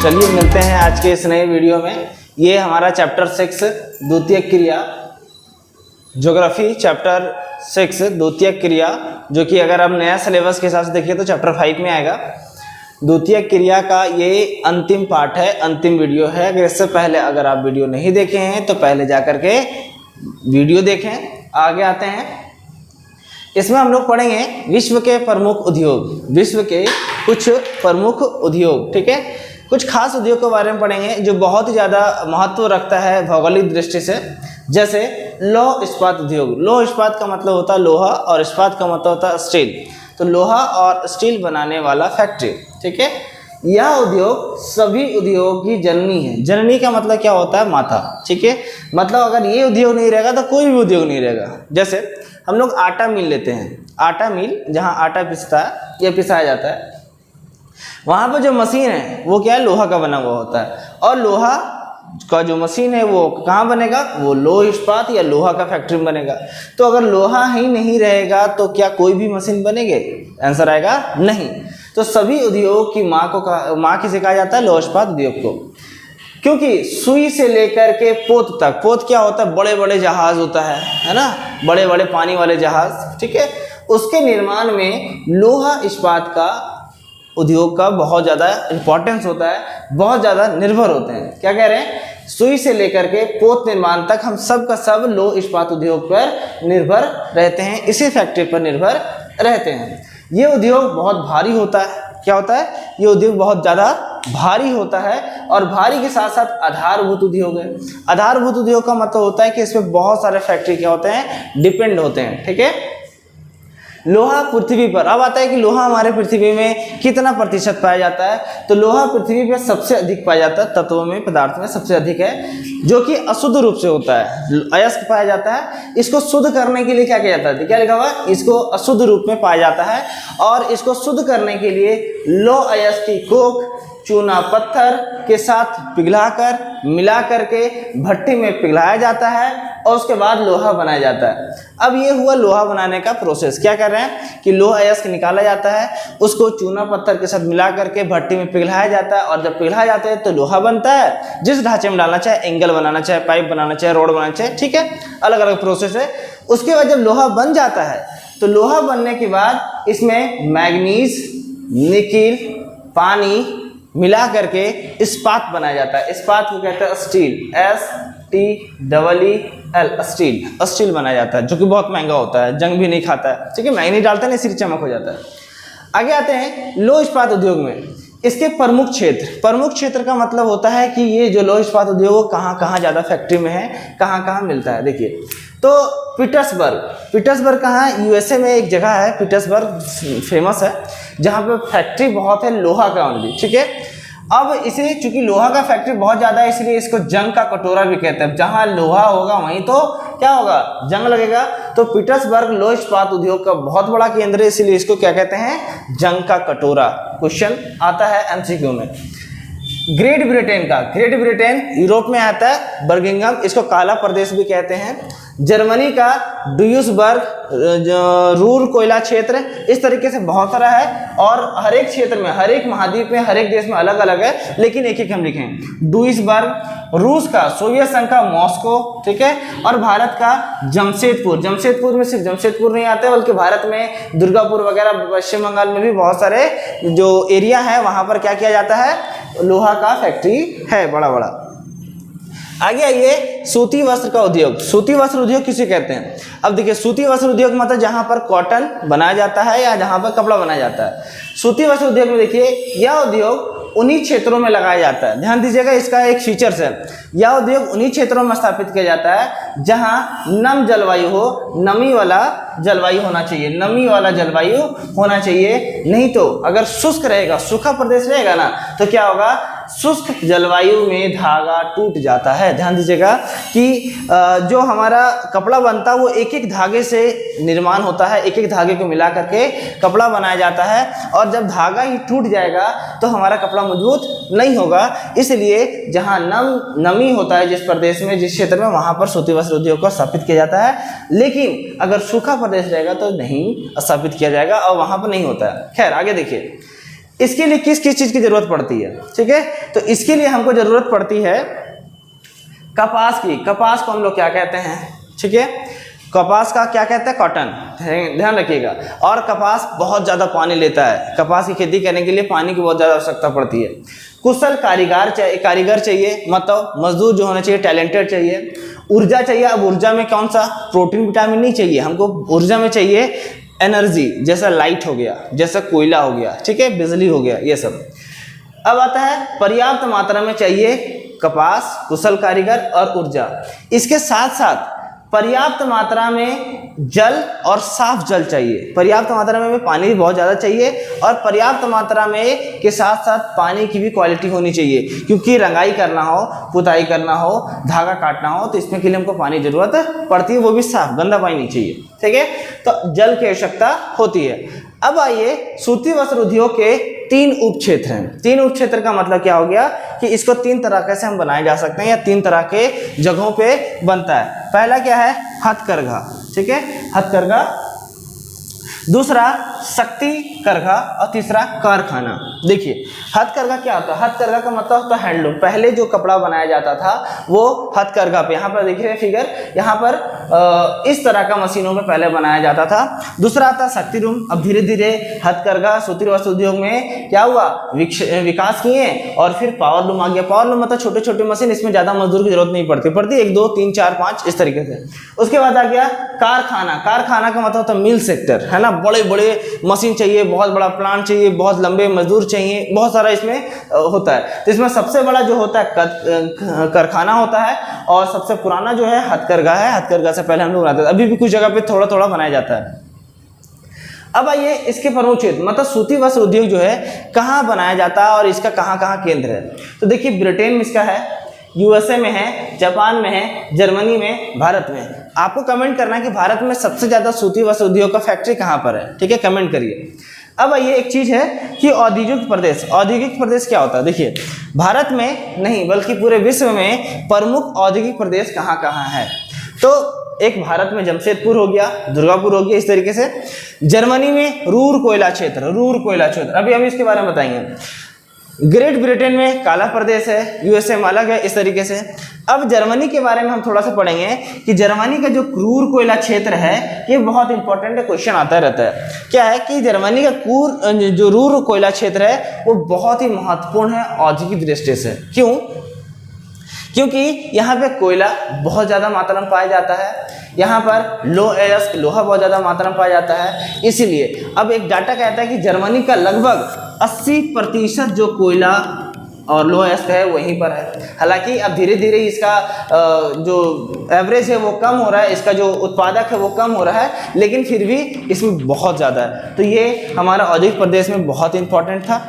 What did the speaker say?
चलिए मिलते हैं आज के इस नए वीडियो में। ये हमारा चैप्टर 6 द्वितीयक क्रिया, ज्योग्राफी चैप्टर 6 द्वितीयक क्रिया, जो कि अगर आप नया सिलेबस के हिसाब से देखिए तो चैप्टर 5 में आएगा। द्वितीयक क्रिया का ये अंतिम पार्ट है, अंतिम वीडियो है। अगर इससे पहले अगर आप वीडियो नहीं देखे हैं तो पहले जाकर के वीडियो देखें। आगे आते हैं, इसमें हम लोग पढ़ेंगे विश्व के प्रमुख उद्योग, विश्व के कुछ प्रमुख उद्योग, ठीक है। कुछ खास उद्योग के बारे में पढ़ेंगे जो बहुत ही ज़्यादा महत्व रखता है भौगोलिक दृष्टि से। जैसे लौह इस्पात उद्योग। लौह इस्पात का मतलब होता है लोहा और इस्पात का मतलब होता है स्टील। तो लोहा और स्टील बनाने वाला फैक्ट्री, ठीक है। यह उद्योग सभी उद्योग की जननी है। जननी का मतलब क्या होता है? माता, ठीक है। मतलब अगर ये उद्योग नहीं रहेगा तो कोई भी उद्योग नहीं रहेगा। जैसे हम लोग आटा मिल लेते हैं, आटा मिल जहाँ आटा पिसता है या पिसाया जाता है, वहाँ पर जो मशीन है वो क्या है? लोहा का बना हुआ होता है। और लोहा का जो मशीन है वो कहाँ बनेगा? वो लौह इस्पात या लोहा का फैक्ट्री में बनेगा। तो अगर लोहा ही नहीं रहेगा तो क्या कोई भी मशीन बनेगी? आंसर आएगा नहीं। तो सभी उद्योग की माँ किसे कहा जाता है? लौह इस्पात उद्योग को। क्योंकि सुई से लेकर के पोत तक, पोत क्या होता है? बड़े बड़े जहाज होता है ना, बड़े बड़े पानी वाले जहाज, ठीक है। उसके निर्माण में लोहा इस्पात का उद्योग का बहुत ज़्यादा इंपॉर्टेंस होता है, बहुत ज़्यादा निर्भर होते हैं। क्या कह रहे हैं? सुई से लेकर के पोत निर्माण तक हम सब का सब लौह इस्पात उद्योग पर निर्भर रहते हैं, इसी फैक्ट्री पर निर्भर रहते हैं। ये उद्योग बहुत भारी होता है। क्या होता है? ये उद्योग बहुत ज़्यादा भारी होता है। और भारी के साथ साथ आधारभूत उद्योग है। आधारभूत उद्योग का मतलब होता है कि इसमें बहुत सारे फैक्ट्री क्या होते हैं? डिपेंड होते हैं, ठीक है। लोहा पृथ्वी पर, अब आता है कि लोहा हमारे पृथ्वी में कितना प्रतिशत पाया जाता है? तो लोहा पृथ्वी पर सबसे अधिक पाया जाता है, तत्वों में, पदार्थ में सबसे अधिक है, जो कि अशुद्ध रूप से होता है, अयस्क पाया जाता है। इसको शुद्ध करने के लिए क्या किया जाता है? क्या लिखा हुआ है? इसको अशुद्ध रूप में पाया जाता है। और इसको शुद्ध करने के लिए लौह अयस्क की कोक चूना पत्थर के साथ पिघलाकर मिला करके भट्टी में पिघलाया जाता है और उसके बाद लोहा बनाया जाता है। अब ये हुआ लोहा बनाने का प्रोसेस। क्या कर रहे हैं कि लोहा अयस्क निकाला जाता है, उसको चूना पत्थर के साथ मिला करके भट्टी में पिघलाया जाता है और जब पिघलाया जाता है तो लोहा बनता है। जिस ढांचे में डालना चाहे, एंगल बनाना चाहे, पाइप बनाना चाहे, रोड बनाना चाहे, ठीक है, अलग अलग प्रोसेस है। उसके बाद जब लोहा बन जाता है तो लोहा बनने के बाद इसमें मैग्नीज, निकिल, पानी मिला करके इस्पात बनाया जाता है। इस्पात को कहते हैं स्टील, STEEL, स्टील, स्टील बनाया जाता है, जो कि बहुत महंगा होता है, जंग भी नहीं खाता है, ठीक है। मैग्नीज डालते हैं, सिर्फ चमक हो जाता है। आगे आते हैं लौह इस्पात उद्योग में। इसके प्रमुख क्षेत्र, प्रमुख क्षेत्र का मतलब होता है कि ये जो लौह इस्पात उद्योग कहाँ कहाँ ज़्यादा फैक्ट्री में है, कहाँ कहाँ मिलता है। देखिए तो पीटर्सबर्ग कहाँ है? USA में एक जगह है पीटर्सबर्ग, फेमस है, जहाँ पे फैक्ट्री बहुत है लोहा का ओनली, ठीक है। अब इसे चूंकि लोहा का फैक्ट्री बहुत ज़्यादा है, इसलिए इसको जंग का कटोरा भी कहते हैं। जहाँ लोहा होगा वहीं तो क्या होगा? जंग लगेगा। तो पीटर्सबर्ग लौह इस्पात उद्योग का बहुत बड़ा केंद्र है, इसीलिए इसको क्या कहते हैं? जंग का कटोरा। क्वेश्चन आता है MCQ में। ग्रेट ब्रिटेन यूरोप में आता है, बर्मिंघम, इसको काला प्रदेश भी कहते हैं। जर्मनी का ड्यूसबर्ग, रूर कोयला क्षेत्र, इस तरीके से बहुत सारा है। और हर एक क्षेत्र में, हर एक महाद्वीप में, हर एक देश में अलग अलग है, लेकिन एक एक हम लिखें। ड्यूसबर्ग, रूस का सोवियत संघ का मॉस्को, ठीक है। और भारत का जमशेदपुर में सिर्फ जमशेदपुर नहीं आते, बल्कि भारत में दुर्गापुर वगैरह, पश्चिम बंगाल में भी बहुत सारे जो एरिया है वहाँ पर क्या किया जाता है? लोहा का फैक्ट्री है बड़ा बड़ा। आगे आइए, सूती वस्त्र का उद्योग। सूती वस्त्र उद्योग किसे कहते हैं? अब देखिए, सूती वस्त्र उद्योग मतलब जहाँ पर कॉटन बनाया जाता है या जहाँ पर कपड़ा बनाया जाता है। सूती वस्त्र उद्योग में देखिए, यह उद्योग उन्हीं क्षेत्रों में लगाया जाता है। ध्यान दीजिएगा, इसका एक फीचर्स है। यह उद्योग उन्हीं क्षेत्रों में स्थापित किया जाता है जहाँ नम जलवायु हो, नमी वाला जलवायु होना चाहिए, नमी वाला जलवायु होना चाहिए। नहीं तो अगर शुष्क रहेगा, सूखा प्रदेश रहेगा ना, तो क्या होगा? शुष्क जलवायु में धागा टूट जाता है। ध्यान दीजिएगा कि जो हमारा कपड़ा बनता है वो एक एक धागे से निर्माण होता है, एक एक धागे को मिला करके कपड़ा बनाया जाता है। और जब धागा ही टूट जाएगा तो हमारा कपड़ा मजबूत नहीं होगा। इसलिए जहाँ नमी होता है, जिस प्रदेश में, जिस क्षेत्र में, वहाँ पर सूती वस्त्र उद्योग को स्थापित किया जाता है। लेकिन अगर सूखा प्रदेश रहेगा तो नहीं स्थापित किया जाएगा और वहाँ पर नहीं होता है। खैर आगे देखिए, इसके लिए किस किस चीज की जरूरत पड़ती है, ठीक है। तो इसके लिए हमको जरूरत पड़ती है कपास की। कपास को हम लोग क्या कहते हैं, ठीक है, कपास का क्या कहते हैं, कॉटन, ध्यान रखिएगा। और कपास बहुत ज़्यादा पानी लेता है, कपास की खेती करने के लिए पानी की बहुत ज़्यादा आवश्यकता पड़ती है। कुशल कारीगर चाहिए, मतलब मजदूर जो होना चाहिए, टैलेंटेड चाहिए। ऊर्जा चाहिए। अब ऊर्जा में कौन सा, प्रोटीन विटामिन नहीं चाहिए हमको, ऊर्जा में चाहिए एनर्जी, जैसा लाइट हो गया, जैसा कोयला हो गया, ठीक है, बिजली हो गया, ये सब। अब आता है पर्याप्त मात्रा में चाहिए कपास, कुशल कारीगर और ऊर्जा। इसके साथ साथ पर्याप्त मात्रा में जल और साफ जल चाहिए। पर्याप्त मात्रा में पानी भी बहुत ज़्यादा चाहिए और पर्याप्त मात्रा में के साथ साथ पानी की भी क्वालिटी होनी चाहिए, क्योंकि रंगाई करना हो, पुताई करना हो, धागा काटना हो, तो इसमें के लिए हमको पानी की जरूरत पड़ती है, वो भी साफ, गंदा पानी नहीं चाहिए, ठीक है। तो जल की आवश्यकता होती है। अब आइए, सूती वस्त्र उद्योग के 3 उप क्षेत्र हैं। 3 उप क्षेत्र का मतलब क्या हो गया कि इसको 3 तरह से हम बनाए जा सकते हैं या 3 तरह के जगहों पे बनता है। पहला क्या है, हथकरघा, ठीक है, हथकरघा। दूसरा शक्ति करघा और तीसरा कारखाना। देखिए हथकरघा क्या होता है, हथकरघा का मतलब होता है हैंडलूम। पहले जो कपड़ा बनाया जाता था वो हथकरघा पे, यहाँ पर देख रहे हैं फिगर, यहाँ पर इस तरह का मशीनों में पहले बनाया जाता था। दूसरा आता है शक्ति रूम। अब धीरे धीरे हथकरघा सूती वस्त्र उद्योग में क्या हुआ, विकास किए और फिर पावर लूम आ गया। पावर लूम मतलब छोटे छोटे मशीन, इसमें ज़्यादा मजदूर की जरूरत नहीं पड़ती 1 2 3 4 5 इस तरीके से। उसके बाद आ गया कारखाना। कारखाना का मतलब होता है मिल सेक्टर, है ना, बड़े बड़े मशीन चाहिए, बहुत बड़ा प्लांट चाहिए, बहुत लंबे मजदूर चाहिए, बहुत सारा इसमें होता है। तो इसमें सबसे बड़ा जो होता है कारखाना होता है और सबसे पुराना जो है हथकरघा है। हथकरघा से पहले हम लोग बनाते थे, अभी भी कुछ जगह पे थोड़ा थोड़ा बनाया जाता है। अब आइए इसके प्रमुख क्षेत्र, मतलब सूती वस्त्र उद्योग जो है कहाँ बनाया जाता है और इसका कहाँ कहाँ केंद्र है। तो देखिए ब्रिटेन में इसका है, यूएसए में है, जापान में है, जर्मनी में, भारत में। आपको कमेंट करना है कि भारत में सबसे ज़्यादा सूती वस्त्र उद्योग का फैक्ट्री कहाँ पर है, ठीक है, कमेंट करिए। अब ये एक चीज़ है कि औद्योगिक प्रदेश। औद्योगिक प्रदेश क्या होता है, देखिए भारत में नहीं बल्कि पूरे विश्व में प्रमुख औद्योगिक प्रदेश कहाँ कहाँ है। तो एक भारत में जमशेदपुर हो गया, दुर्गापुर हो गया, इस तरीके से। जर्मनी में रूर कोयला क्षेत्र, अभी हम इसके बारे में बताएंगे। ग्रेट ब्रिटेन में काला प्रदेश है, यूएसए में अलग है, इस तरीके से। अब जर्मनी के बारे में हम थोड़ा सा पढ़ेंगे कि जर्मनी का जो क्रूर कोयला क्षेत्र है ये बहुत इंपॉर्टेंट है, क्वेश्चन आता रहता है। क्या है कि जर्मनी का जो रूर कोयला क्षेत्र है वो बहुत ही महत्वपूर्ण है औद्योगिक दृष्टि से। क्यों? क्योंकि यहाँ पे कोयला बहुत ज़्यादा मात्रा में पाया जाता है, यहाँ पर लोहा बहुत ज़्यादा मात्रा में पाया जाता है, इसीलिए अब एक डाटा कहता है कि जर्मनी का लगभग 80% जो कोयला और लोएस्ट है वहीं पर है। हालांकि अब धीरे धीरे इसका जो एवरेज है वो कम हो रहा है, इसका जो उत्पादक है वो कम हो रहा है, लेकिन फिर भी इसमें बहुत ज़्यादा है। तो ये हमारा औद्योगिक प्रदेश में बहुत इंपॉर्टेंट था।